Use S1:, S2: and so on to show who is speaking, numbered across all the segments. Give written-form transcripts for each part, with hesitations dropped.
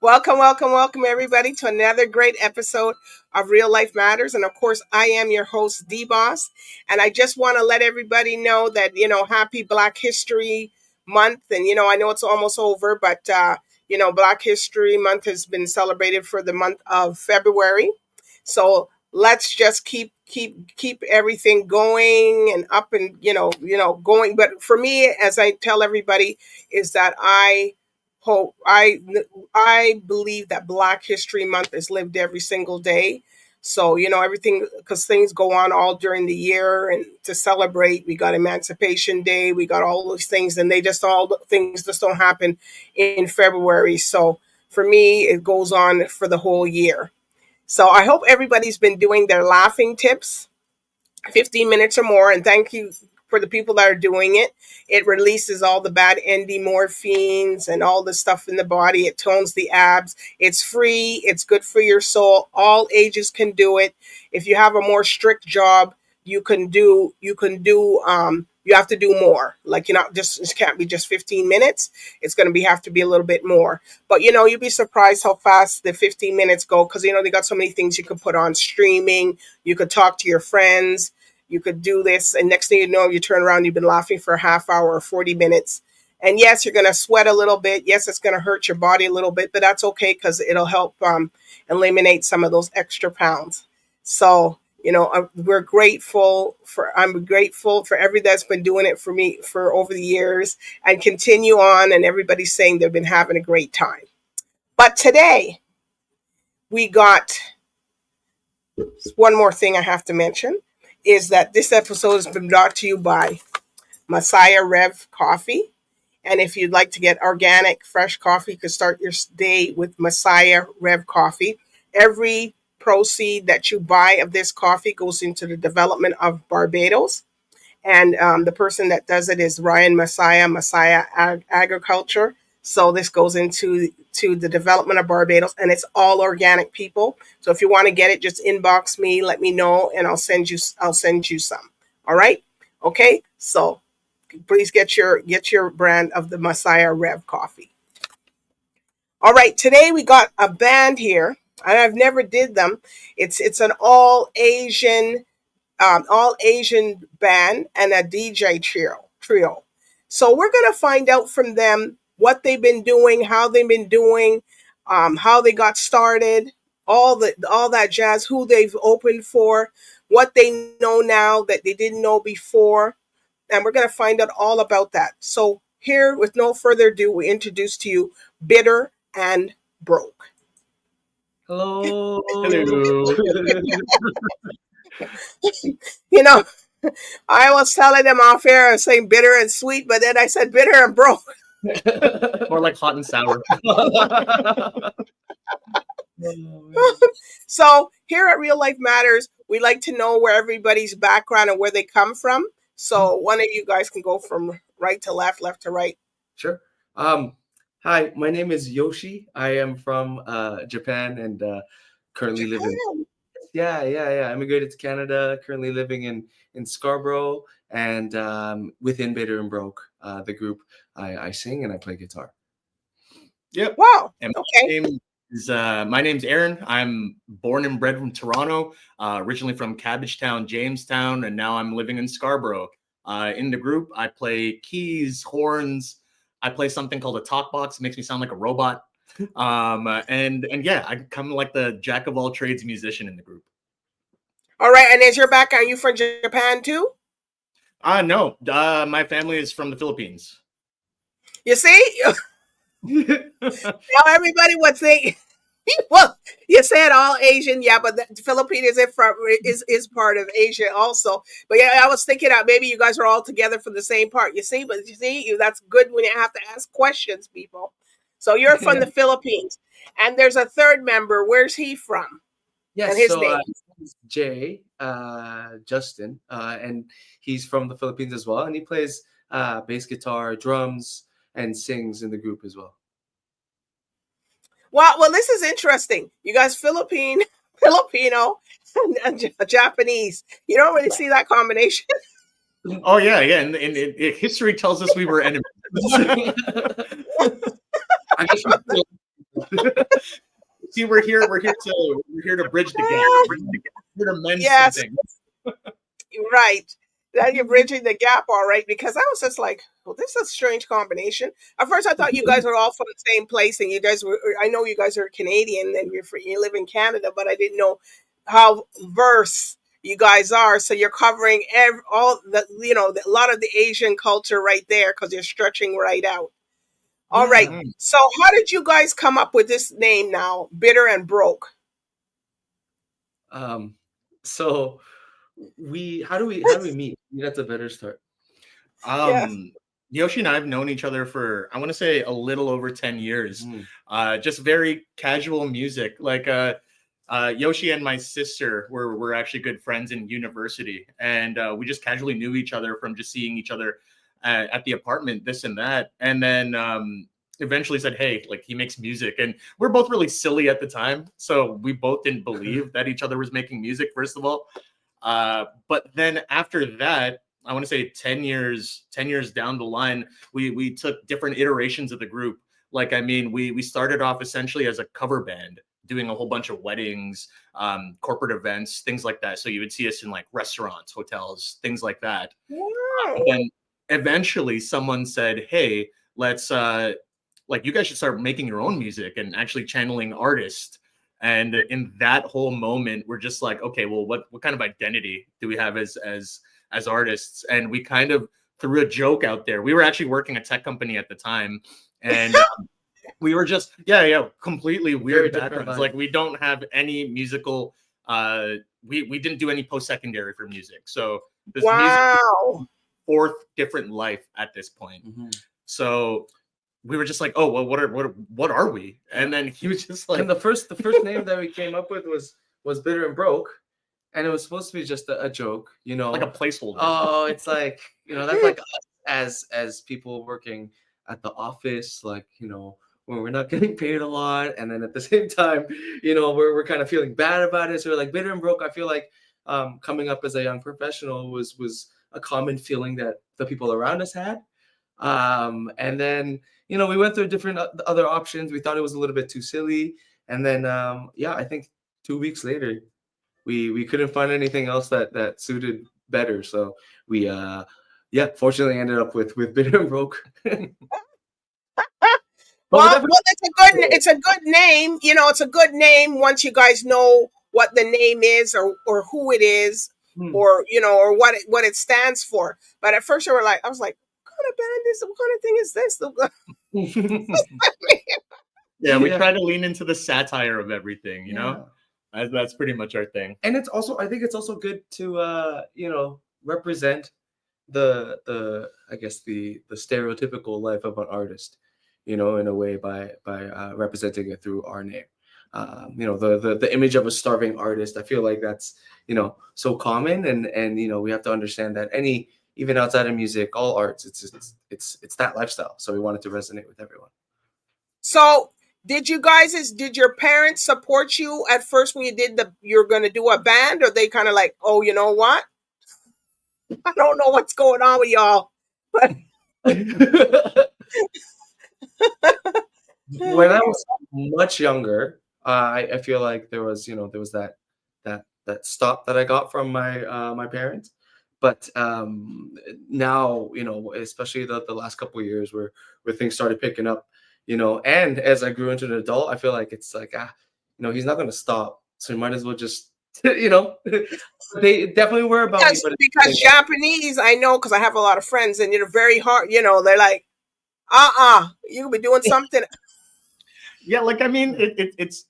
S1: Welcome, welcome, welcome, everybody, to another great episode of Real Life Matters. And of course, I am your host, DBoss. And I just want to let everybody know that, happy Black History Month. And, I know it's almost over, but, Black History Month has been celebrated for the month of February. So let's just keep everything going and up and, going. But for me, as I tell everybody, is that hope I believe that Black History Month is lived every single day. So, everything, because things go on all during the year, and to celebrate, we got Emancipation Day, we got all those things, and things just don't happen in February. So for me, it goes on for the whole year. So I hope everybody's been doing their laughing tips, 15 minutes or more. And thank you for the people that are doing it. It releases all the bad endorphins and all the stuff in the body. It tones the abs. It's free. It's good for your soul. All ages can do it. If you have a more strict job, you have to do more. Like, it can't be just 15 minutes. It's going to have to be a little bit more. But, you'd be surprised how fast the 15 minutes go, because, they got so many things you could put on streaming. You could talk to your friends. You could do this. And next thing you know, you turn around, you've been laughing for a half hour or 40 minutes. And yes, you're going to sweat a little bit. Yes, it's going to hurt your body a little bit, but that's okay, because it'll help eliminate some of those extra pounds. So, I'm grateful for everybody that's been doing it for me for over the years, and continue on. And everybody's saying they've been having a great time. But today we got one more thing I have to mention, is that this episode has been brought to you by Messiah Rev Coffee. And if you'd like to get organic, fresh coffee, you can start your day with Messiah Rev Coffee. Every proceed that you buy of this coffee goes into the development of Barbados. And the person that does it is Ryan Messiah Agriculture. So this goes into the development of Barbados, and it's all organic, people. So if you want to get it, just inbox me, let me know, and I'll send you some. All right. Okay. So please get your brand of the Messiah Rev Coffee. All right. Today we got a band here. I've never did them. It's an all Asian band and a DJ trio. So we're gonna find out from them what they've been doing, how they've been doing, how they got started, all that jazz, who they've opened for, what they know now that they didn't know before, and we're gonna find out all about that. So here, with no further ado, we introduce to you Bitter and Broke.
S2: Hello.
S1: I was telling them off air, I was saying bitter and sweet, but then I said bitter and broke.
S2: More like hot and sour.
S1: So here at Real Life Matters, we like to know where everybody's background and where they come from. So one of you guys can go from right to left, left to right.
S2: Sure. Hi, my name is Yoshi. I am from Japan and currently living. Yeah. I immigrated to Canada. Currently living in Scarborough, and within Bitter and Broke, the group, I sing and I play guitar.
S3: Yep.
S1: Wow.
S3: And
S1: okay.
S3: My name's Aaron. I'm born and bred from Toronto, originally from Cabbagetown, Jamestown, and now I'm living in Scarborough. In the group, I play keys, horns. I play something called a talk box. It makes me sound like a robot. And yeah, I'm kind of like the jack of all trades musician in the group.
S1: All right. And is your background, you from Japan too?
S3: No. My family is from the Philippines.
S1: You see? Now everybody would think, well, you said all Asian, yeah, but the Philippines is part of Asia also. But yeah, I was thinking that maybe you guys are all together from the same part. You see, that's good when you have to ask questions, people. So you're from the Philippines, and there's a third member. Where's he from?
S2: Yes,
S1: and his name
S2: is Jay Justin, and he's from the Philippines as well, and he plays bass guitar, drums, and sings in the group as well.
S1: Well, this is interesting. You guys, Filipino, and Japanese. You don't really see that combination.
S3: Oh yeah, and history tells us we were enemies.
S2: I guess
S3: See, we're here to bridge the gap. We're here to mend some
S1: Yes,
S3: things.
S1: right. That you're bridging the gap, all right. Because I was just like, well, this is a strange combination. At first, I thought you guys were all from the same place, and you guys were. I know you guys are Canadian, and you live in Canada, but I didn't know how diverse you guys are. So you're covering all the, a lot of the Asian culture right there because you're stretching right out. All right.
S2: Yeah.
S1: So how did you guys come up with this name now, Bitter and Broke?
S2: So how do we meet? That's a better start.
S1: Yeah.
S3: Yoshi and I have known each other for, I want to say, a little over 10 years. Just very casual music. Like Yoshi and my sister were actually good friends in university, and we just casually knew each other from just seeing each other at the apartment, this and that. And then eventually said, hey, like, he makes music. And we're both really silly at the time, so we both didn't believe that each other was making music, first of all. But then after that, I want to say 10 years down the line, we took different iterations of the group. Like, I mean, we started off essentially as a cover band, doing a whole bunch of weddings, corporate events, things like that. So you would see us in like restaurants, hotels, things like that.
S1: Wow.
S3: And then eventually someone said, hey, let's like, you guys should start making your own music and actually channeling artists. And in that whole moment, we're just like, okay, well, what kind of identity do we have as artists? And we kind of threw a joke out there. We were actually working a tech company at the time, and we were just completely weird backgrounds. Like, we don't have any musical. We didn't do any post-secondary for music, so this music fourth different life at this point. So we were just like, oh, well, what are we? And then he was just like,
S2: and the first name that we came up with was Bitter and Broke, and it was supposed to be just a joke,
S3: like a placeholder.
S2: Oh, it's like, that's like us as people working at the office, like, when we're not getting paid a lot, and then at the same time, we're kind of feeling bad about it. So we're like, Bitter and Broke. I feel like coming up as a young professional was a common feeling that the people around us had. And then, we went through different other options. We thought it was a little bit too silly. And then, I think 2 weeks later, we couldn't find anything else that suited better. So we, fortunately ended up with Bitter and Broke.
S1: Well, it's a good name. It's a good name once you guys know what the name is or who it is, or or what it stands for. But at first I was like, what kind of band is? What kind of thing is this?
S3: Yeah, we try to lean into the satire of everything. That's pretty much our thing.
S2: And I think it's also good to represent the I guess the stereotypical life of an artist, in a way by representing it through our name. The image of a starving artist, I feel like that's so common, and we have to understand that even outside of music, all arts, it's that lifestyle. So we wanted to resonate with everyone.
S1: So did your parents support you at first when you're going to do a band, or they kind of like, oh, you know what? I don't know what's going on with y'all. But
S2: when I was much younger, I feel like there was that stop that I got from my parents. But now, especially the last couple of years where things started picking up, and as I grew into an adult, I feel like it's like, he's not going to stop. So you might as well just, they definitely were about me. But
S1: because Japanese, I know, because I have a lot of friends, and they're very hard, they're like, you'll be doing something.
S3: Yeah, like, I mean, it's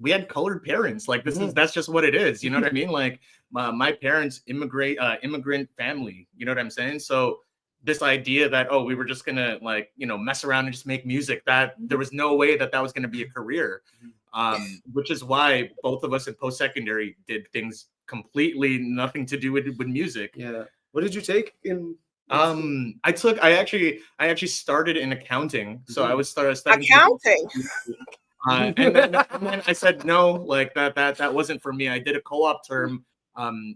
S3: we had colored parents. Like, that's just what it is. You know what I mean? Like, my parents immigrant family. You know what I'm saying? So this idea that, we were just gonna, like, mess around and just make music, that there was no way that was gonna be a career. Which is why both of us in post-secondary did things completely nothing to do with music.
S2: Yeah. What did you take in?
S3: I actually started in accounting, so I was studying
S1: accounting.
S3: And then I said no, like that wasn't for me. I did a co-op term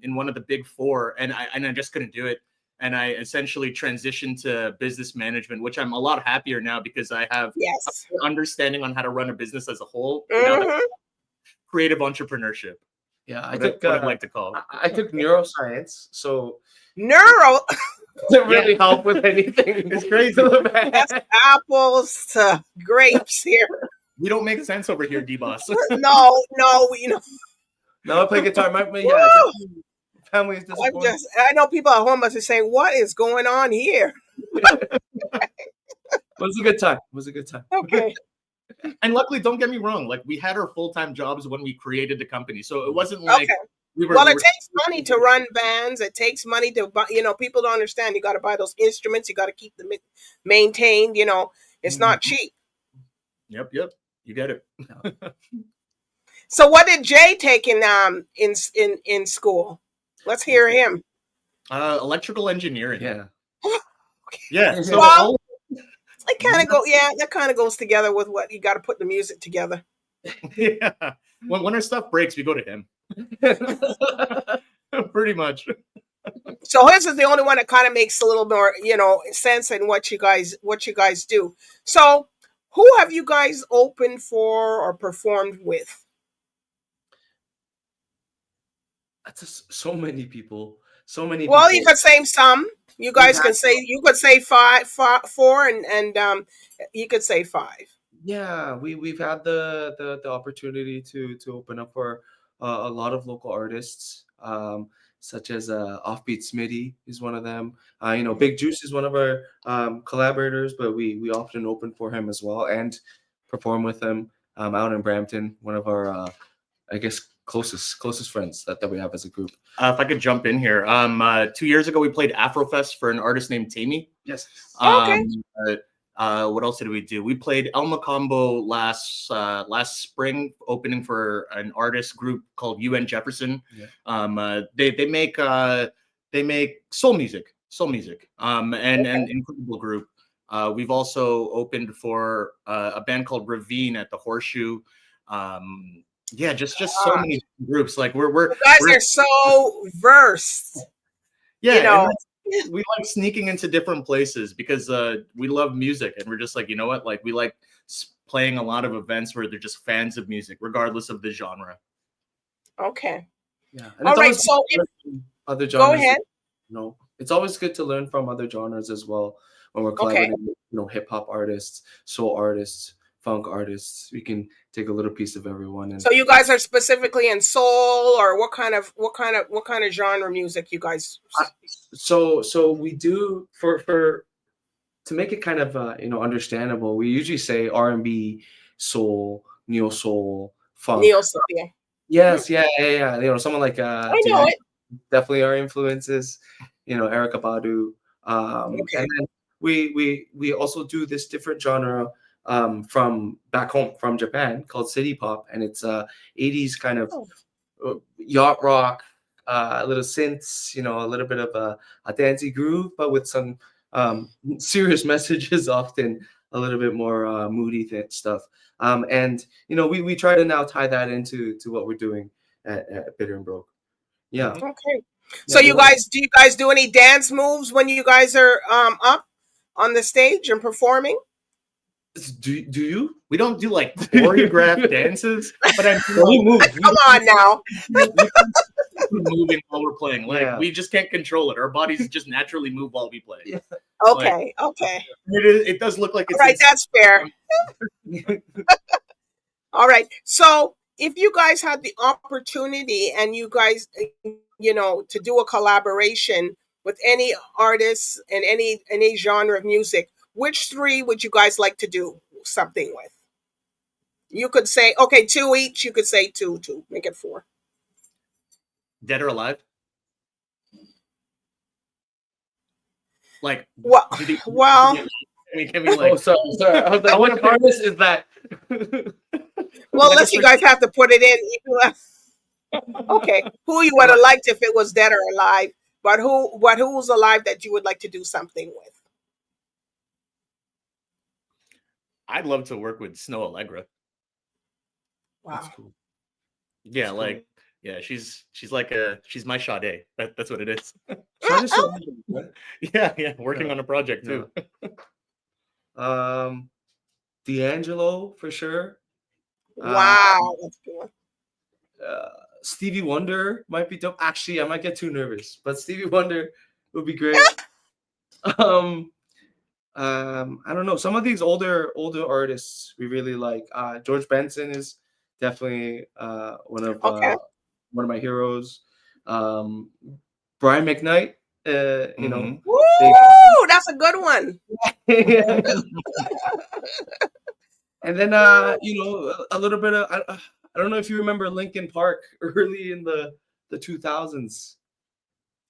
S3: in one of the big four, and I just couldn't do it. and I essentially transitioned to business management, which I'm a lot happier now because I have
S1: Yes.
S3: an understanding on how to run a business as a whole. Now that
S1: Mm-hmm.
S3: creative entrepreneurship,
S2: Yeah,
S3: what I'd like to call it.
S2: I took neuroscience, so
S1: Neuro.
S2: doesn't really help with anything.
S3: It's crazy.
S1: That's apples to grapes here.
S3: We don't make sense over here, DBoss.
S1: No, you know.
S2: Now I play guitar. Family is disappointed.
S1: I know people at home must be saying, "What is going on here?"
S2: It was a good time. It was a good time.
S1: Okay.
S3: And luckily, don't get me wrong, like we had our full-time jobs when we created the company, so it wasn't like
S1: Okay.
S3: we were.
S1: Well,
S3: we
S1: it
S3: were-
S1: takes money to run bands. It takes money to buy. You know, people don't understand. You got to buy those instruments. You got to keep them maintained. You know, it's not cheap.
S3: Yep, you get it.
S1: So, what did Jay take in school? Let's hear him.
S3: Electrical engineering.
S2: Yeah.
S3: Yeah. So
S1: Well, it kind of go. Yeah, that kind of goes together with what you got to put the music together.
S3: yeah. When our stuff breaks, we go to him. Pretty much.
S1: So his is the only one that kind of makes a little more, you know, sense in what you guys do. So, who have you guys opened for or performed with?
S2: That's so many people. So many.
S1: Well,
S2: people.
S1: you could say some. You guys can say you could say four, and you could say five.
S2: Yeah, we've had the opportunity to open up for a lot of local artists, such as Offbeat Smitty is one of them. Big Juice is one of our collaborators, but we often open for him as well and perform with him out in Brampton. One of our I guess closest friends that we have as a group.
S3: If I could jump in here, 2 years ago we played Afrofest for an artist named Tammy.
S2: Yes.
S1: Okay.
S3: What else did we do? We played El Macombo last spring, opening for an artist group called UN Jefferson.
S2: Yeah.
S3: They make soul music, and incredible group. We've also opened for a band called Ravine at the Horseshoe. Yeah, just so many groups. Like
S1: you guys are so versed.
S3: Yeah,
S1: you know.
S3: We like sneaking into different places because we love music, and we're just like, you know what? Like we like playing a lot of events where they're just fans of music, regardless of the genre.
S1: Okay.
S2: Yeah.
S1: All right. So
S2: other genres.
S1: Go ahead.
S2: No, it's always good to learn from other genres as well when we're collaborating with, hip hop artists, soul artists, funk artists. We can take a little piece of everyone. And
S1: so you guys are specifically in soul, or what kind of genre music you guys?
S2: So we do for to make it kind of understandable. We usually say R&B, soul, neo soul, funk.
S1: Neo soul, yeah.
S2: Yes, yeah. Someone like
S1: I know it.
S2: Definitely our influences. Erykah Badu. And then we also do this different genre from back home from Japan called city pop, and it's 80s kind of yacht rock, a little synths, a little bit of a dancey groove, but with some serious messages, often a little bit more moody stuff. And we try to now tie that into what we're doing at Bitter and Broke. Yeah.
S1: Okay. So do you guys do any dance moves when you guys are up on the stage and performing?
S2: Do you?
S3: We don't do like choreographed dances, but I
S1: move. Come on now.
S3: Moving while we're playing. We just can't control it. Our bodies just naturally move while we play.
S2: Yeah.
S1: Okay.
S3: It does look like it's
S1: all right. That's fair. All right. So if you guys had the opportunity and you guys, to do a collaboration with any artists and any genre of music, which three would you guys like to do something with? You could say, okay, two each. You could say two, make it four.
S3: Dead or alive? Like,
S1: well,
S3: can we like?
S2: Oh, sorry. I was like, what artist is that?
S1: Well, unless you guys have to put it in. Okay, who you would have liked if it was dead or alive, but who's alive that you would like to do something with?
S3: I'd love to work with Snow Allegra.
S1: Wow.
S2: That's cool.
S3: Yeah,
S2: That's
S3: like Yeah, she's my Sade. That's what it is.
S2: Shawty so right?
S3: Yeah, working
S2: Yeah.
S3: on a project too.
S2: D'Angelo for sure.
S1: Wow, that's good.
S2: Uh, Stevie Wonder might be dope. Actually, I might get too nervous, but Stevie Wonder would be great. Um, I don't know. Some of these older artists we really like. George Benson is definitely
S1: Okay.
S2: one of my heroes. Um, Brian McKnight, you know,
S3: Mhm.
S1: Woo, that's a good one.
S2: and then you know, a little bit of I don't know if you remember Linkin Park early in the 2000s.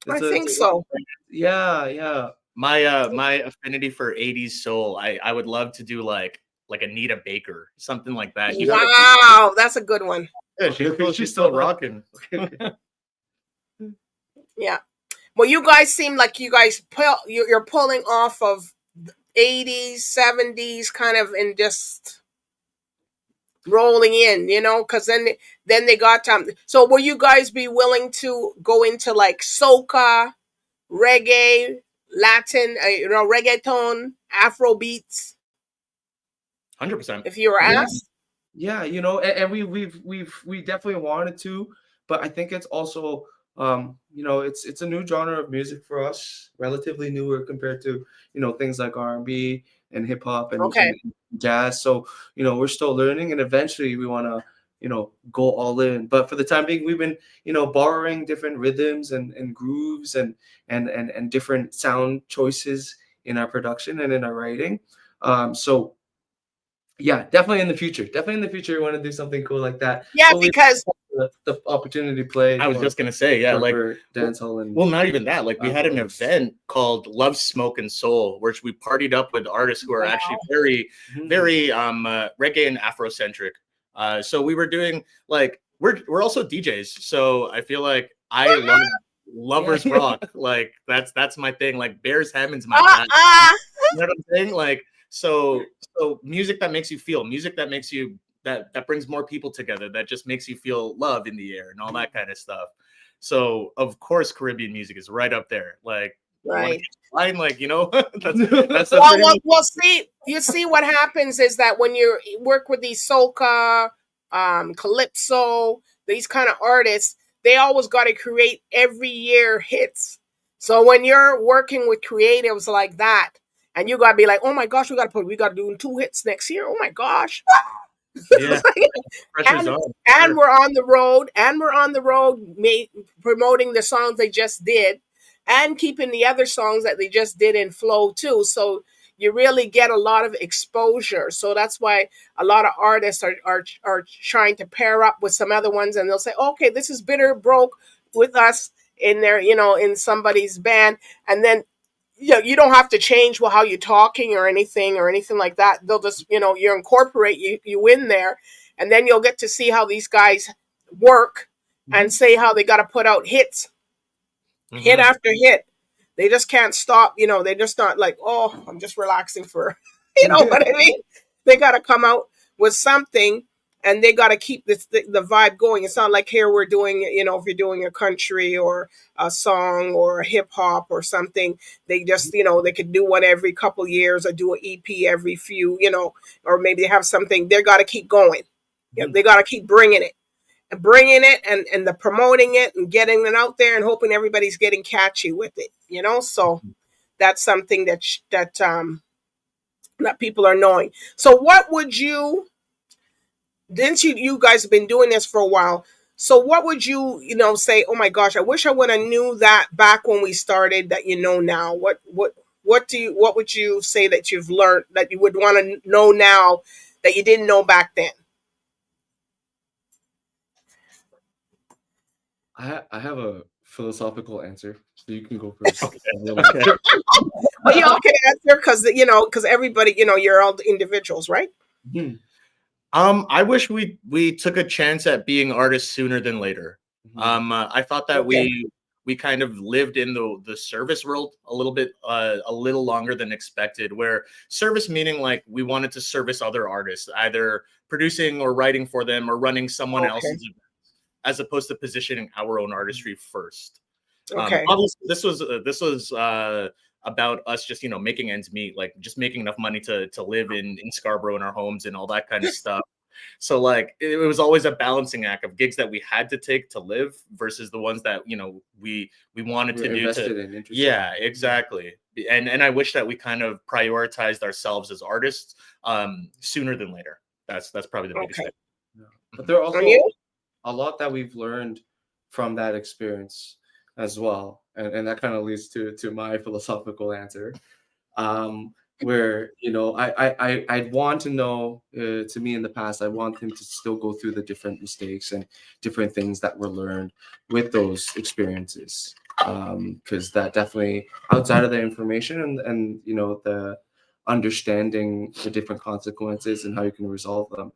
S1: I
S2: It's
S1: think
S2: a
S1: so.
S2: yeah.
S3: My affinity for 80s soul, I would love to do like Anita Baker, something like that. You know what I mean?
S1: Wow, that's a good one.
S3: Yeah,
S2: Okay,
S3: she's still rocking.
S2: okay.
S1: Yeah. Well, you guys seem like you guys you're pulling off of 80s, 70s kind of and just rolling in, you know, because then they got time. So will you guys be willing to go into like soca, reggae, Latin, you know, reggaeton, Afro beats
S3: 100%.
S1: if you were
S2: Yeah,
S1: asked?
S2: yeah, you know, and we definitely wanted to, but I think it's also you know, it's a new genre of music for us, relatively newer compared to, you know, things like R&B and hip hop
S1: Okay.
S2: and jazz. So, you know, we're still learning and eventually we want to, you know, go all in. But for the time being, we've been, you know, borrowing different rhythms and grooves and different sound choices in our production and in our writing. So yeah, definitely in the future. Definitely in the future, we want to do something cool like that.
S1: Yeah,
S2: But we
S1: because
S2: the opportunity to play
S3: I was just gonna say, yeah, like
S2: for dancehall and
S3: well, not even that. Like we had an
S2: Afro.
S3: event called Love, Smoke, and Soul, which we partied up with artists who are actually
S1: wow.
S3: very reggae and Afrocentric. So we were doing like we're also DJs. So I feel like I love
S2: Yeah.
S3: lovers rock. Like that's my thing. Like Bears Hammond's my
S1: Uh
S3: guy.
S1: uh
S3: You know what I'm saying? Like so music that makes you feel, music that makes you that brings more people together, that just makes you feel love in the air and all that kind of stuff. So of course Caribbean music is right up there. Like you want to
S1: Right.
S3: catch a line, like that's
S1: Well,
S3: pretty much
S1: see, you see what happens is that when you work with these soca, calypso, these kind of artists, they always got to create every year hits. So when you're working with creatives like that, and you gotta be like, oh my gosh, we gotta do 2 hits next year. Oh my gosh.
S3: yeah, pressure's
S1: and
S3: on.
S1: and
S3: Sure.
S1: we're on the road promoting the songs they just did and keeping the other songs that they just did in flow too, so you really get a lot of exposure. So that's why a lot of artists are trying to pair up with some other ones, and they'll say, okay, this is Bitter broke with us in their, you know, in somebody's band, and then you don't have to change how you're talking or anything like that. They'll just, you know, you incorporate you in there, and then you'll get to see how these guys work and say how they got to put out hits, hit
S3: Mhm.
S1: after hit. They just can't stop. You know, they're just not like, oh, I'm just relaxing for, you know what I mean? They got to come out with something, and they got to keep the vibe going. It's not like here we're doing, you know, if you're doing a country or a song or a hip hop or something, they just, you know, they could do one every couple years or do an EP every few, you know, or maybe they have something. They got to keep going. You know, they got to keep bringing it and the promoting it and getting it out there and hoping everybody's getting catchy with it, you know. So that's something that people are knowing. So what would you, since you guys have been doing this for a while, so what would you, you know, say, oh my gosh, I wish I would have knew that back when we started that you know now? What would you say that you've learned that you would want to know now that you didn't know back then?
S2: I have a philosophical answer, so you can go first.
S3: Okay. Okay.
S1: Well, y'all can answer because, you know, because everybody, you know, you're all individuals, right?
S2: Mhm,
S3: I wish we took a chance at being artists sooner than later.
S2: mhm.
S3: I thought that
S1: Okay.
S3: we kind of lived in the service world a little bit a little longer than expected, where service meaning like we wanted to service other artists, either producing or writing for them or running someone
S1: Okay.
S3: else's event. as opposed to positioning our own artistry first.
S1: Okay.
S3: Obviously, this was about us just making ends meet, like just making enough money to live in Scarborough in our homes and all that kind of stuff. So like it was always a balancing act of gigs that we had to take to live versus the ones that we wanted
S2: We're
S3: to do to.
S2: invested in, interested.
S3: Yeah, exactly. And I wish that we kind of prioritized ourselves as artists sooner than later. That's probably the biggest
S1: Okay.
S3: thing.
S2: Yeah. But there are
S1: And
S2: also
S1: you?
S2: a lot that we've learned from that experience as well, and that kind of leads to my philosophical answer, where I'd want to know, to me in the past, I want him to still go through the different mistakes and different things that were learned with those experiences, because that definitely, outside of the information and the understanding the different consequences and how you can resolve them,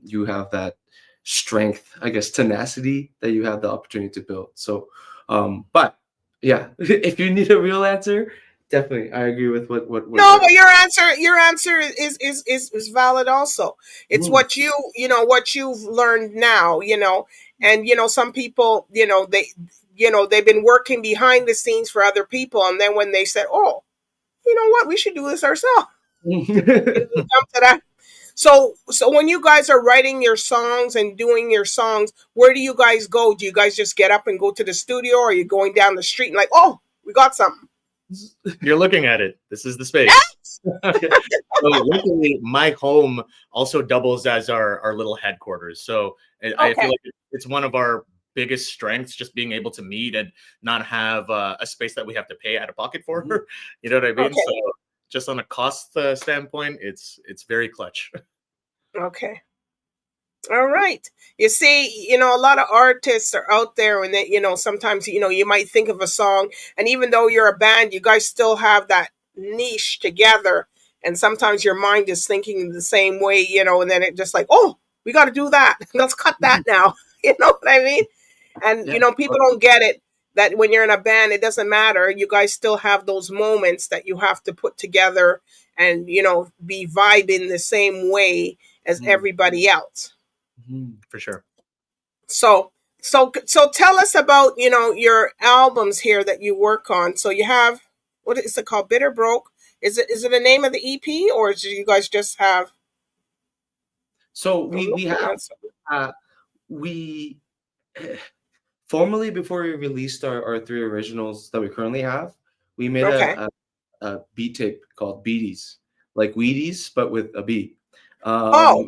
S2: you have that strength, I guess, tenacity that you have the opportunity to build. So, but yeah, if you need a real answer, definitely, I agree with what
S1: No, but
S2: Aaron.
S1: your answer is valid also. It's
S2: Mm.
S1: what what you've learned now, and some people, they've been working behind the scenes for other people, and then when they said, "Oh, you know what, we should do this ourselves," they jump to that. So when you guys are writing your songs and doing your songs, where do you guys go? Do you guys just get up and go to the studio, or are you going down the street and like, "Oh, we got something"?
S3: You're looking at it. This is the space.
S1: Yes.
S3: Okay. So luckily, my home also doubles as our little headquarters. So I feel
S1: Okay.
S3: like it's one of our biggest strengths, just being able to meet and not have a space that we have to pay out of pocket for.
S2: Mhm.
S3: You know what I mean?
S1: Okay.
S3: So just on a cost standpoint, it's very clutch.
S1: Okay. All right. You see, a lot of artists are out there, and that, sometimes, you might think of a song, and even though you're a band, you guys still have that niche together. And sometimes your mind is thinking the same way, and then it just like, oh, we got to do that. Let's cut that now. You know what I mean? And,
S2: Yeah.
S1: people don't get it that when you're in a band, it doesn't matter. You guys still have those moments that you have to put together and, be vibing the same way as
S2: Mhm.
S1: everybody else.
S2: Mhm.
S3: For sure.
S1: So tell us about your albums here that you work on. So you have, what is it called? Bitter Broke. Is it the name of the EP, or do you guys just have?
S2: So
S1: I'm
S2: we
S1: looking
S2: have
S1: at something.
S2: uh, we formally, before we released our three originals that we currently have, we made
S1: Okay.
S2: a beat tape called Beaties, like Wheaties but with a B.
S1: Oh,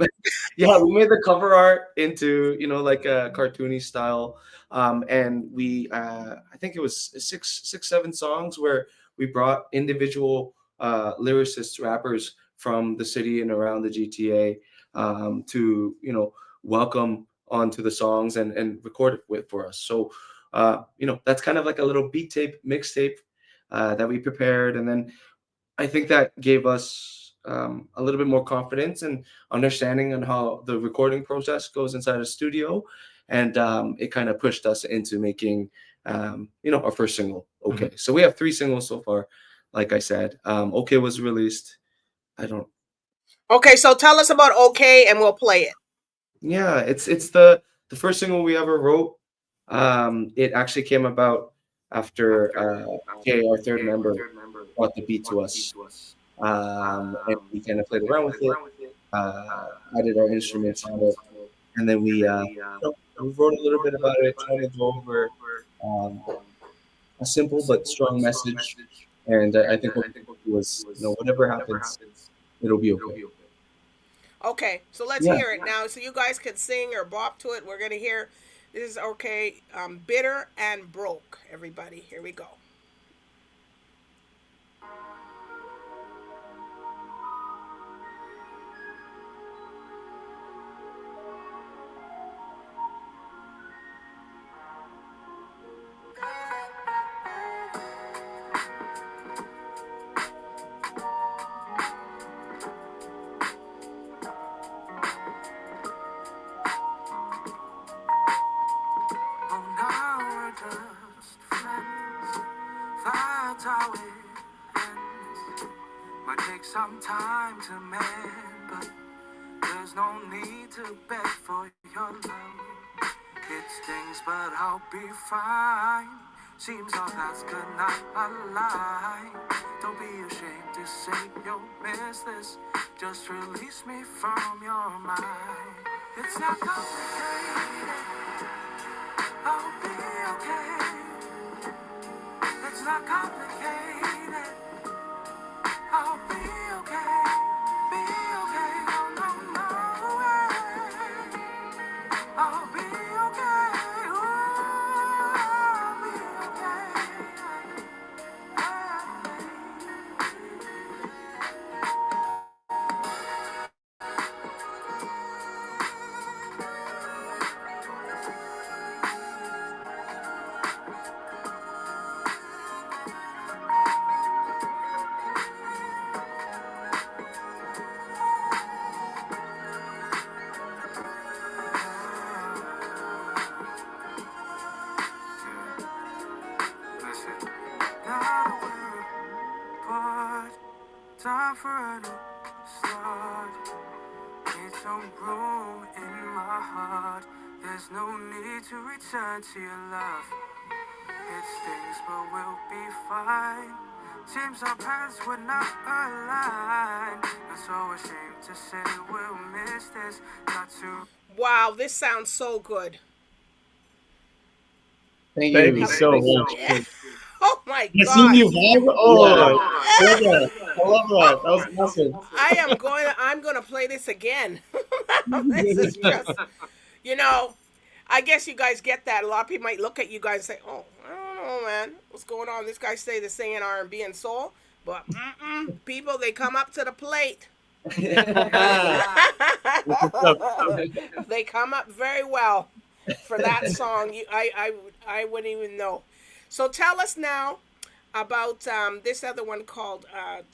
S2: Yeah, we made the cover art into like a cartoony style, and we I think it was six seven songs where we brought individual lyricists, rappers from the city and around the GTA, to welcome onto the songs and record it with for us. So that's kind of like a little beat tape mixtape that we prepared, and then I think that gave us a little bit more confidence and understanding on how the recording process goes inside a studio, and it kind of pushed us into making our first single.
S3: Mhm.
S2: Okay, so we have three singles so far. Like I said, okay was released. I don't.
S1: okay. So tell us about Okay, and we'll play it.
S2: Yeah, it's the first single we ever wrote. It actually came about after Kay, our third member, brought the beat to us, and we kind of played around with it, added our instruments on it, and then we wrote a little bit about it, trying to go over um, a simple but strong message. And I think what we was, whatever happens, it'll be okay.
S1: Okay, so let's
S2: Yeah.
S1: hear it now. So you guys can sing or bop to it. We're gonna hear. This is Okay. Bitter and Broke. Everybody, here we go.
S4: Oh, now we're just friends. That's how it ends. Might take some time to mend, but there's no need to beg for your love. It stings, but I'll be fine. Seems all that's good, not a lie. Don't be ashamed to say you'll miss this. Just release me from your mind. It's not complicated. I'll be okay. It's not complicated. I'll be okay. Be okay. Oh, no, no way. I'll be okay. Ooh, I'll be okay. Listen, not a word, but time for a new start. Need some room in my heart. There's no need to return to your love. It stings, but we'll be fine. Seems our paths would not align. I'm so ashamed to say we'll miss this. Got to.
S1: Wow, this sounds so good.
S3: Thank
S2: Thank
S3: you
S2: you.
S3: so
S2: Thank you.
S3: much.
S1: Yeah. Oh my
S3: I seen
S1: gosh.
S3: you vibe. Oh, I love that. I love that. That was awesome.
S1: I'm going to play this again. This is just, you know, I guess you guys get that. A lot of people might look at you guys and say, "Oh, I don't know, man, what's going on?" This guy say they're singing R&B and soul, but people, they come up to the plate. They come up very well for that song. I wouldn't even know. So tell us now about this other one called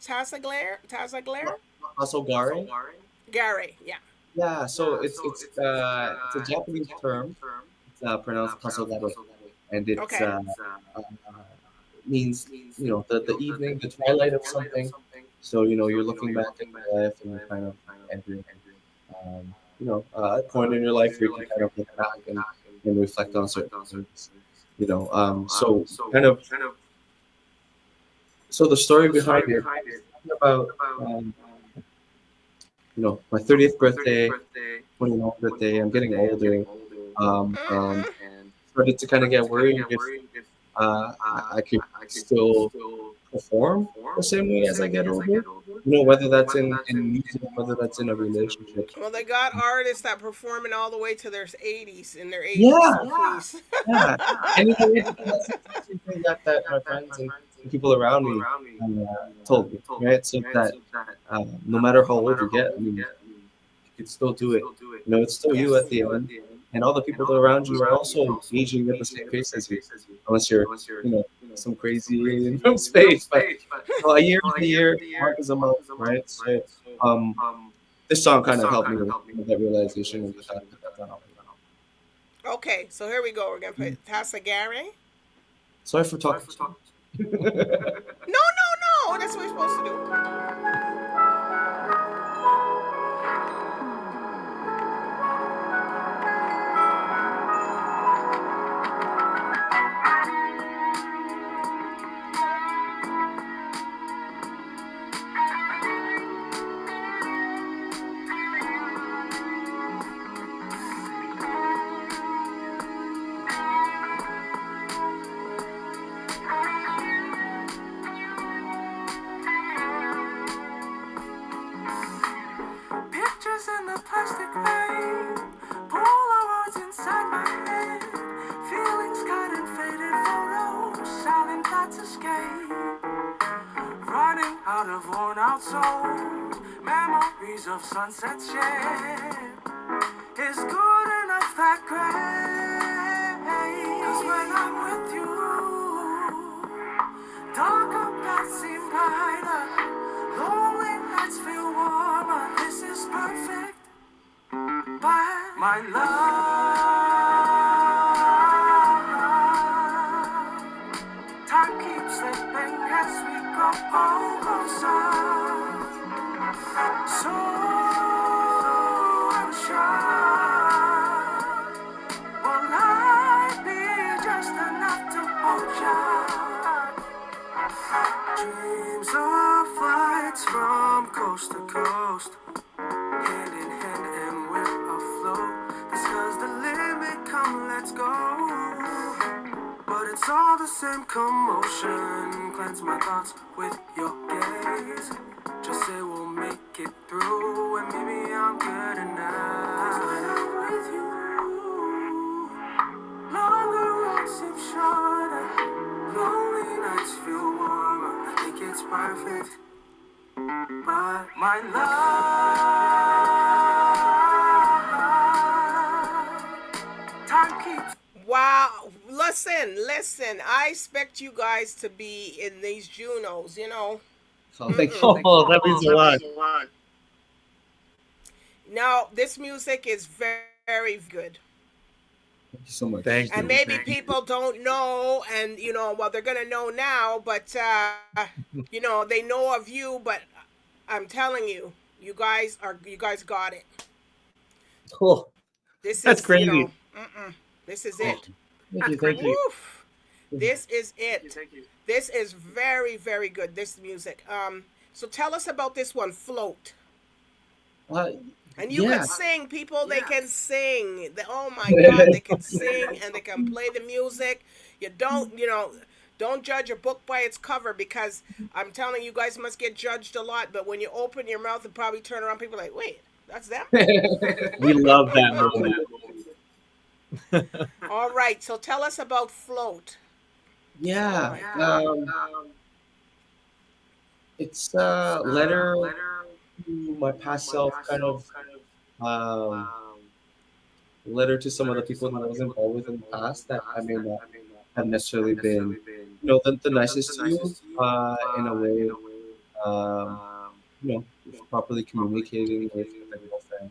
S1: Tasogare. Tasogare.
S2: Tasogare.
S1: Gary. Yeah.
S2: Yeah, so it's a Japanese term. It's pronounced Tasogare, and
S1: Okay.
S2: uh, means the evening, the twilight of something. So you're looking back at your life and you're kind of entering a point in your life where you can kind of look back and reflect on certain things. So kind of so the story behind it is about my 30th birthday, 29th birthday. I'm getting older, and started to kind of get worried if I could still perform the same way as I get older. Whether that's in music, whether that's in a relationship.
S1: Well, they got artists that performing all the way to their 80s, in their 80s.
S2: Yeah,
S1: So please.
S2: yeah. And that's something that my friends and people around me told me, right? So that no matter how old you get, I mean, you can still do it. It's still you
S1: Yes.
S2: at the end, and all the people that are around you are also aging at the same pace as you, unless you're, you know, some crazy alien from space. But a year is a year, a month is a month, right? So, um, this song kind of helped me with that realization and the fact that that's not all.
S1: Okay, so here we go. We're gonna play Tasogare.
S2: Sorry for talking.
S1: No, no, no. That's what we're supposed to do.
S4: Pictures in the plastic bag, Polaroids inside my head, feelings cut in faded photos, silent thoughts escape, running out of worn out souls, memories of sunset shade. Is good enough that gray? 'Cause when I'm with you, darker paths seem brighter, lonely nights feel warmer. This is perfect. But my love, time keeps slipping as we go closer. So unsure. Will I ocean. Cleanse my thoughts with your gaze. Just say we'll make it through, and maybe I'm good enough. When I'm with you, longer roads seem shorter, lonely nights feel warmer. I think it's perfect, but my love, time keeps.
S1: Wow. Listen. I expect you guys to be in these Junos, you know.
S2: Oh, thank you.
S3: Oh, that means a lot.
S1: Now, this music is very good.
S2: Thank you so much.
S3: Thank
S1: And
S3: you.
S1: maybe people don't know, and well, they're gonna know now, but they know of you, but I'm telling you, you guys got it.
S2: Cool.
S1: This
S3: That's
S1: is,
S3: crazy.
S1: this is
S2: Cool.
S1: it.
S2: Thank you. Thank you.
S1: Woof. This is it. This is very good. This music. So tell us about this one, Float.
S2: Uh,
S1: And you can
S2: yeah.
S1: sing, people. They can sing. Oh my God, they can sing and they can play the music. You don't judge a book by its cover, because I'm telling you, guys must get judged a lot. But when you open your mouth and probably turn around, people are like, wait, that's them.
S3: We love that moment.
S1: All right, so tell us about Float.
S2: Yeah. It's a letter to my past self, kind of um, letter to some of the people that I was involved with in the past that I may not have necessarily been, the nicest to you, in a way, um, properly communicating with a girlfriend,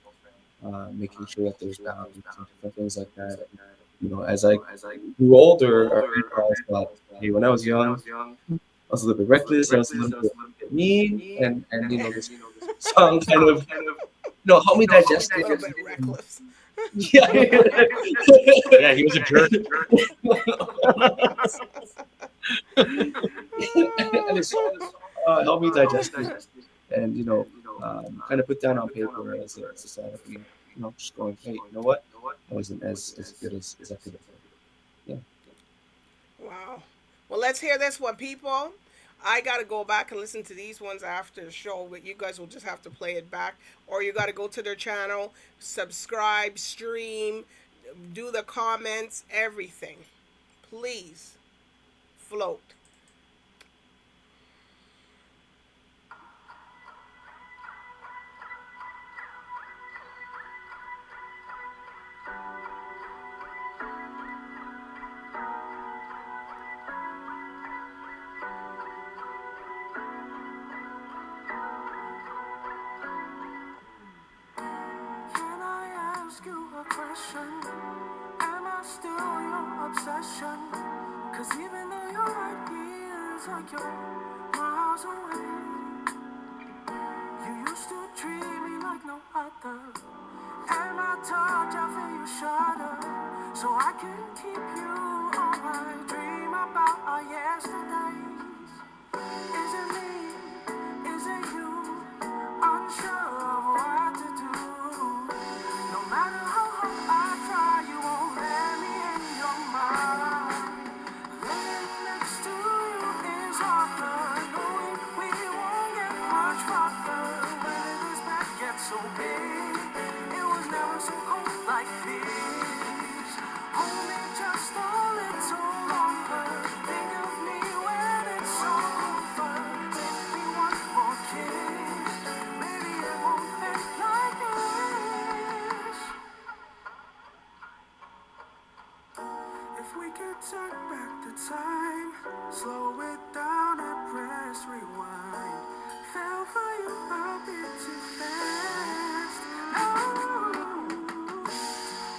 S2: making sure that there's boundaries and different things like that. As I grew older, I realized that, hey, when I was young, I was a little bit reckless, I was a little bit mean, and this song kind of, helped me digest
S1: A
S2: it.
S1: little bit reckless.
S2: Yeah.
S3: Yeah, he was a jerk.
S2: And it's helped me digest it, and kind of put down on paper as a sign of me, just going, hey, you know what? I wasn't as good as I could have been.
S1: Wow. Well, let's hear this one, people. I got to go back and listen to these ones after the show, but you guys will just have to play it back. Or you got to go to their channel, subscribe, stream, do the comments, everything. Please, Float.
S4: Can I ask you a question? Am I still your obsession? Cause even though you're right here, it's like you're miles away. You used to treat me like no other. And I touch, I feel you shudder. So I can keep you on my dream about our yesterdays. Is it me? Is it you? Unsure of what to do. No matter how hard I try, you won't let me in your mind. Laying next to you is harder. Knowing we won't get much farther. When did this bed get so big? It was never so cold like this. Hold me just a little longer. Think of me when it's over. Take me one more kiss. Maybe it won't end like this. If we could turn back the time, slow it down and press rewind. Fell for you a bit too fast. Oh,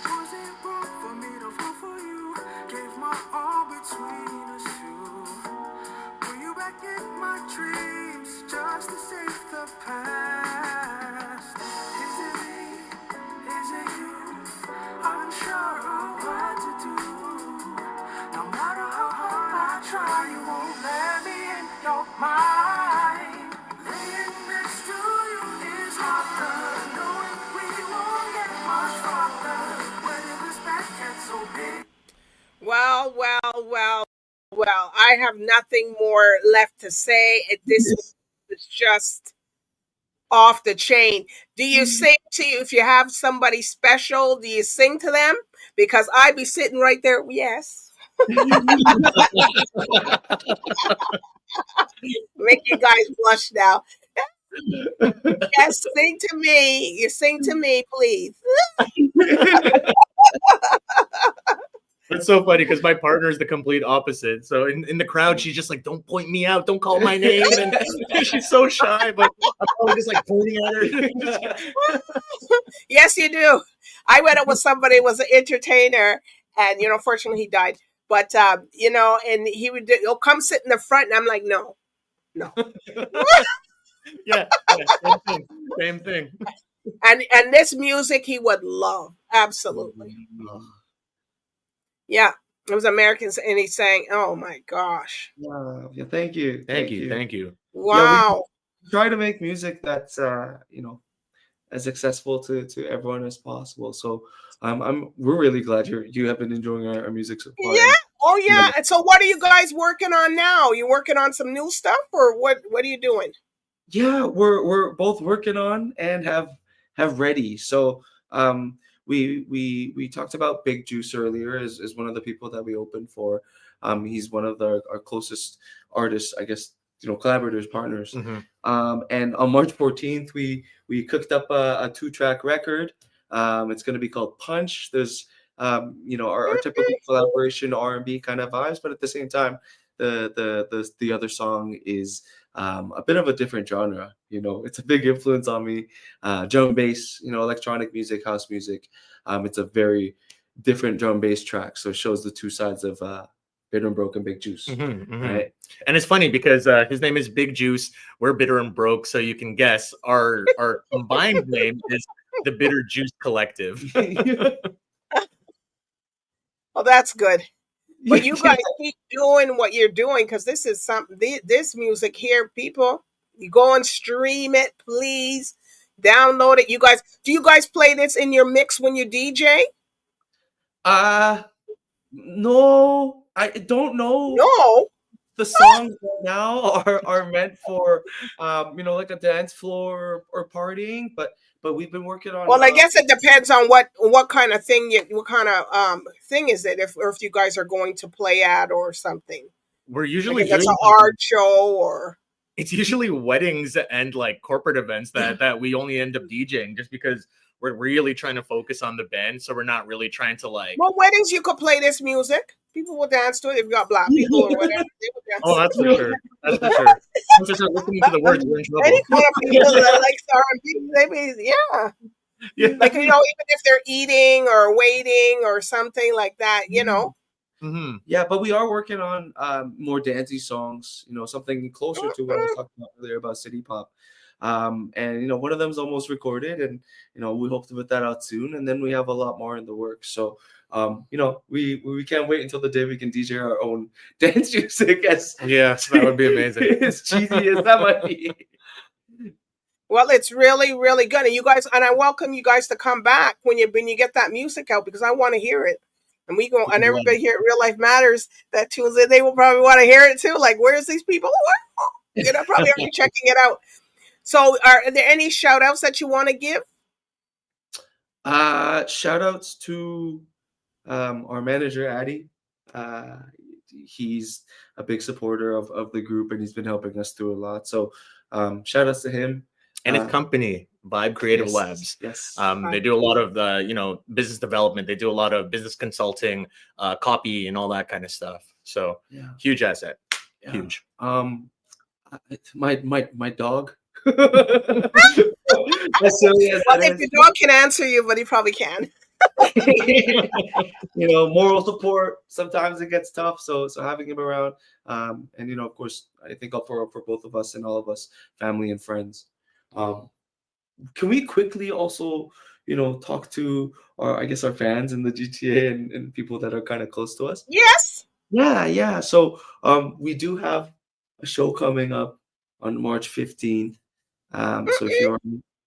S4: was it wrong for me to fall for you? Gave my all between us two. Were you back in my dreams just to save the past? Is it me? Is it you? Unsure of what to do. No matter how hard I try, you won't let me in your mind. Laying next to you is harder. Knowing we won't get much farther. When did this back get so big?
S1: Well. I have nothing more left to say. This is just off the chain. Do you sing to you if you have somebody special? Do you sing to them? Because I'd be sitting right there. Yes. Make you guys blush now. Yes, sing to me. You sing to me, please.
S3: That's so funny because my partner is the complete opposite. So in the crowd, she's just like, "Don't point me out, don't call my name," and she's so shy. But I'm probably just like pointing at her.
S1: Yes, you do. I went up with somebody who was an entertainer, and fortunately he died. But and he'll come sit in the front, and I'm like, no.
S3: Yeah, same thing. Same thing.
S1: And this music he would love, absolutely. Yeah, it was Americans, and he sang. Oh my gosh!
S2: Wow. Yeah, thank you.
S3: Thank you.
S1: Wow.
S2: Yeah, we try to make music that's as accessible to everyone as possible. So we're really glad you have been enjoying our music so far.
S1: Yeah. Oh yeah. And so what are you guys working on now? You working on some new stuff, or what are you doing?
S2: Yeah, we're both working on and have ready. So we talked about Big Juice earlier as one of the people that we opened for. He's one of our closest artists, I guess, collaborators, partners. And on March 14th, we cooked up a 2-track record. It's going to be called Punch. There's our typical collaboration R&B kind of vibes, but at the same time, the other song is a bit of a different genre. It's a big influence on me. Drum bass, electronic music, house music. It's a very different drum bass track, so it shows the two sides of Bitter and Broke and Big Juice. Right?
S3: And it's funny because his name is Big Juice. We're Bitter and Broke, so you can guess our combined name is the Bitter Juice Collective.
S1: Well, that's good. But you guys keep doing what you're doing, because this is something. This music here, people, you go and stream it, please. Download it. Do you guys play this in your mix when you DJ?
S2: No, I don't know.
S1: No.
S2: The songs right now are meant for like a dance floor or partying, but we've been working on.
S1: Well, I guess it depends on what kind of thing thing is it, if you guys are going to play at or something.
S3: We're usually
S1: like it's an art show, or
S3: it's usually weddings and like corporate events that we only end up DJing, just because we're really trying to focus on the band, so we're not really trying to like.
S1: Well, weddings you could play this music. People will dance to it. If you got black people or whatever, they will dance.
S3: Oh, that's for sure. That's for sure. Once I start listening to the words, we're in trouble.
S1: Any kind of people that like R&B, maybe, yeah. Like even if they're eating or waiting or something like that,
S2: Yeah, but we are working on more dancey songs. Something closer to what I was talking about earlier about city pop. And one of them is almost recorded, and we hope to put that out soon. And then we have a lot more in the works. So we can't wait until the day we can DJ our own dance music.
S3: Yes, that would be amazing.
S2: As cheesy as that might be.
S1: Well, it's really, really good. And I welcome you guys to come back when you get that music out, because I want to hear it. And and everybody here at Real Life Matters that tunes in, they will probably want to hear it too. Like, where's these people? Probably already checking it out. So are there any shout outs that you want to give?
S2: Shout outs to our manager, Addy. He's a big supporter of the group, and he's been helping us through a lot. So shout outs to him.
S3: And his company, Vibe Creative Labs.
S2: Yes.
S3: They do a lot of the, business development. They do a lot of business consulting, copy, and all that kind of stuff. So huge asset. Yeah. Huge.
S2: My dog.
S1: If your dog can answer you, but he probably can.
S2: Moral support. Sometimes it gets tough, so having him around, and of course, I think for both of us and all of us, family and friends. Can we quickly also, talk to our fans in the GTA and people that are kind of close to us?
S1: Yes.
S2: Yeah. So we do have a show coming up on March 15th. So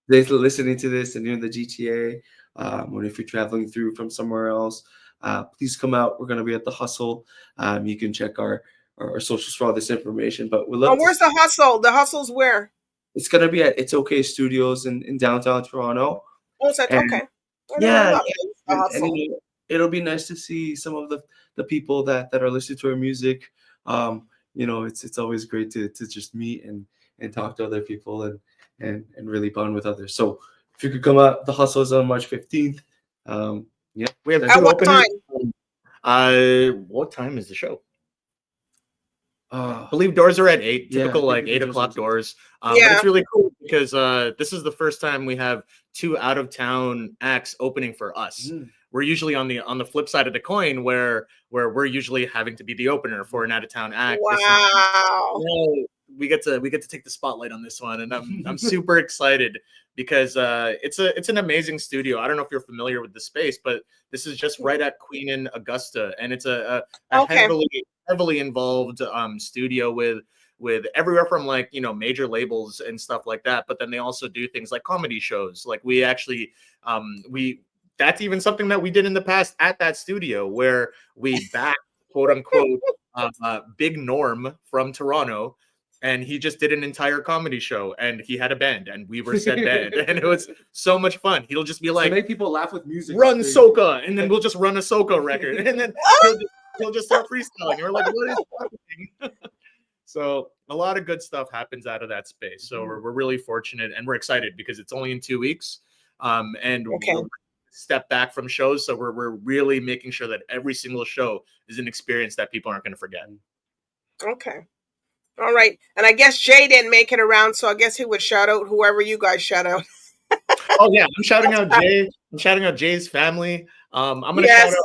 S2: if you're listening to this and you're in the GTA, or if you're traveling through from somewhere else, please come out. We're going to be at the Hustle. You can check our our socials for all this information. But we'd
S1: Oh,
S2: love to.
S1: where's the hustle? The hustle's where?
S2: It's gonna be at It's Okay Studios in downtown Toronto.
S1: Oh, so
S2: And
S1: okay. I never
S2: yeah,
S1: knew that
S2: yeah.
S1: place, the hustle.
S2: You know, it'll be nice to see some of the people that are listening to our music. You know, it's always great to just meet and talk to other people and really bond with others. So if you could come out, the hustle is on March 15th. Yeah,
S3: We have
S1: At
S3: two
S1: what
S3: openers.
S1: time?
S3: What time is the show? I
S2: uh,
S3: believe doors are at 8,
S2: Yeah,
S3: typical
S2: I
S3: like
S2: think
S3: 8
S2: the doors are
S3: o'clock
S2: at 8.
S3: doors. But
S1: Yeah.
S3: it's really cool because this is the first time we have 2 out of town acts opening for us.
S2: Mhm.
S3: We're usually on the flip side of the coin where we're usually having to be the opener for an out of town act. This time,
S1: Wow.
S3: yeah, we get to take the spotlight on this one, and I'm super excited because it's an amazing studio. I don't know if you're familiar with the space, but this is just right at Queen and Augusta, and it's a
S1: Okay.
S3: heavily involved studio with everywhere from like major labels and stuff like that. But then they also do things like comedy shows. Like we actually we that's even something that we did in the past at that studio where we backed quote unquote Big Norm from Toronto. And he just did an entire comedy show, and he had a band, and we were said band, and it was so much fun. He'll just be
S2: to
S3: like,
S2: make people laugh with music.
S3: "Run
S2: is crazy.
S3: soca," and then we'll just run a soca record, and then he'll just start freestyling. And we're like, "What is happening?" So a lot of good stuff happens out of that space. So we're really fortunate, and we're excited because it's only in 2 weeks, and
S1: Okay.
S3: we're step back from shows. So we're really making sure that every single show is an experience that people aren't going to forget.
S1: Okay. All right. And I guess Jay didn't make it around, so I guess he would shout out whoever you guys shout out.
S3: Oh yeah, I'm shouting out Jay. I'm shouting out Jay's family. I'm gonna
S1: Yes.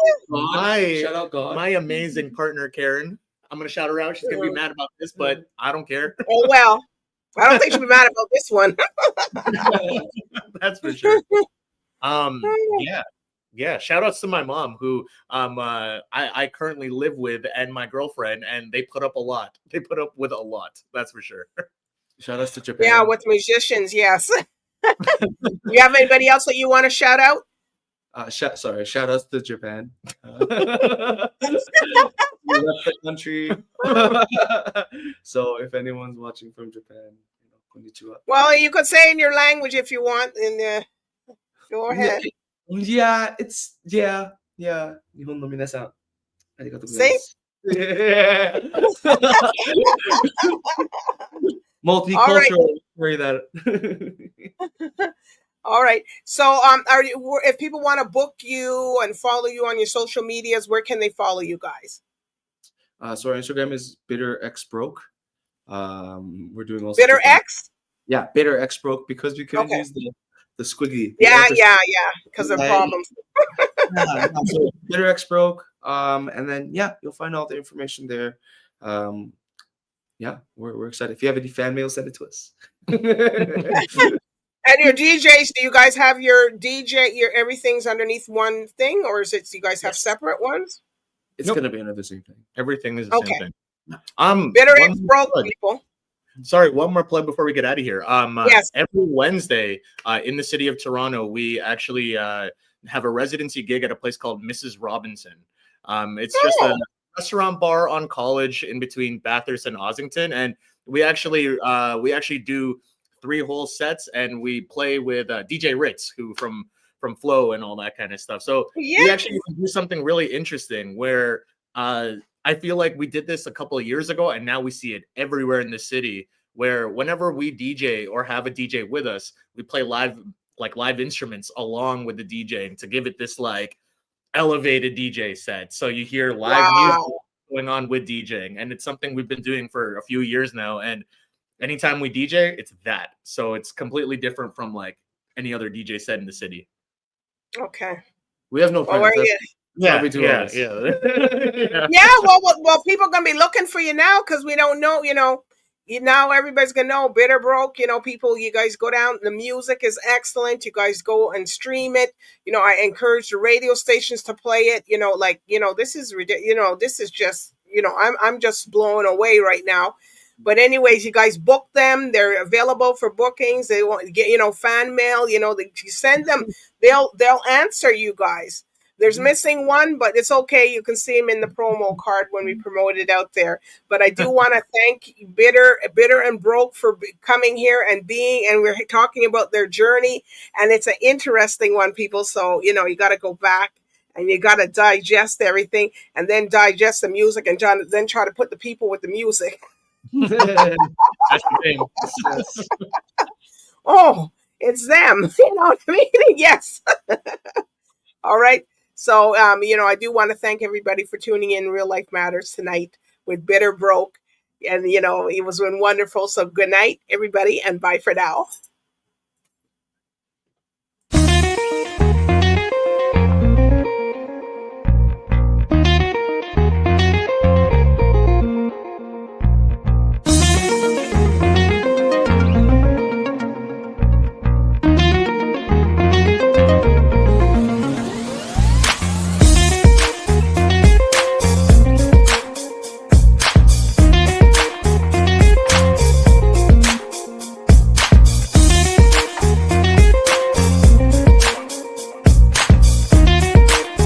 S2: Shout out God.
S3: my amazing partner Karen. I'm gonna shout her out. She's gonna be mad about this, but I don't care.
S1: Oh well. I don't think she'll be mad about this one.
S3: That's for sure. Yeah. Shout outs to my mom, who I currently live with, and my girlfriend, and they put up a lot. They put up with a lot. That's for sure.
S2: Shout outs to Japan.
S1: Yeah, with musicians, yes. You have anybody else that you want to shout out?
S2: Shout outs to Japan. We left the country. So if anyone's watching from Japan, konnichiwa.
S1: Well, you could say in your language if you want. And go ahead.
S2: Yeah, it's yeah. Nihon no minasan. Arigatou
S1: See?
S2: gozaimasu. Multicultural. Carry that.
S1: All right. So, if people want to book you and follow you on your social medias, where can they follow you guys?
S2: So our Instagram is bitterxbroke. We're doing also
S1: Bitter X?
S2: Yeah, bitterxbroke because we couldn't use the squiggly.
S1: Yeah, because of problems.
S2: So bitterxbroke. And then you'll find all the information there. We're excited. If you have any fan mail, send it to us.
S1: And your DJs, do you guys have your everything's underneath one thing, or is it you guys have separate ones?
S2: It's gonna be another same thing.
S3: Everything is the same thing.
S1: Bitter X broke people.
S3: Sorry, one more plug before we get out of here.
S1: Yes.
S3: Every Wednesday in the city of Toronto, we actually have a residency gig at a place called Mrs. Robinson. It's just a restaurant bar on College in between Bathurst and Ossington, and we actually do 3 whole sets, and we play with DJ Ritz, who from Flow and all that kind of stuff. So we actually do something really interesting where I feel like we did this a couple of years ago, and now we see it everywhere in the city, where whenever we DJ or have a DJ with us, we play live instruments along with the DJ to give it this like elevated DJ set. So you hear live music going on with DJing, and it's something we've been doing for a few years now. And anytime we DJ, it's that. So it's completely different from like any other DJ set in the city.
S1: Okay.
S2: We have no friends.
S1: Yeah, well, people are gonna be looking for you now because we don't know, now everybody's gonna know Bitter Broke, people, you guys go down, the music is excellent, you guys go and stream it, I encourage the radio stations to play it, this is ridiculous, this is just, I'm just blown away right now. But anyways, you guys book them. They're available for bookings. They want to get, fan mail, you send them, they'll answer you guys. There's missing one, but it's okay. You can see him in the promo card when we promote it out there. But I do want to thank Bitter and Broke for coming here and we're talking about their journey. And it's an interesting one, people. So, you got to go back and you got to digest everything and then digest the music and then try to put the people with the music.
S3: That's the thing.
S2: Yes.
S1: Oh, it's them. You know what I mean? Yes. All right. So, I do want to thank everybody for tuning in Real Life Matters tonight with Bitter Broke. And, it was been wonderful. So good night, everybody, and bye for now.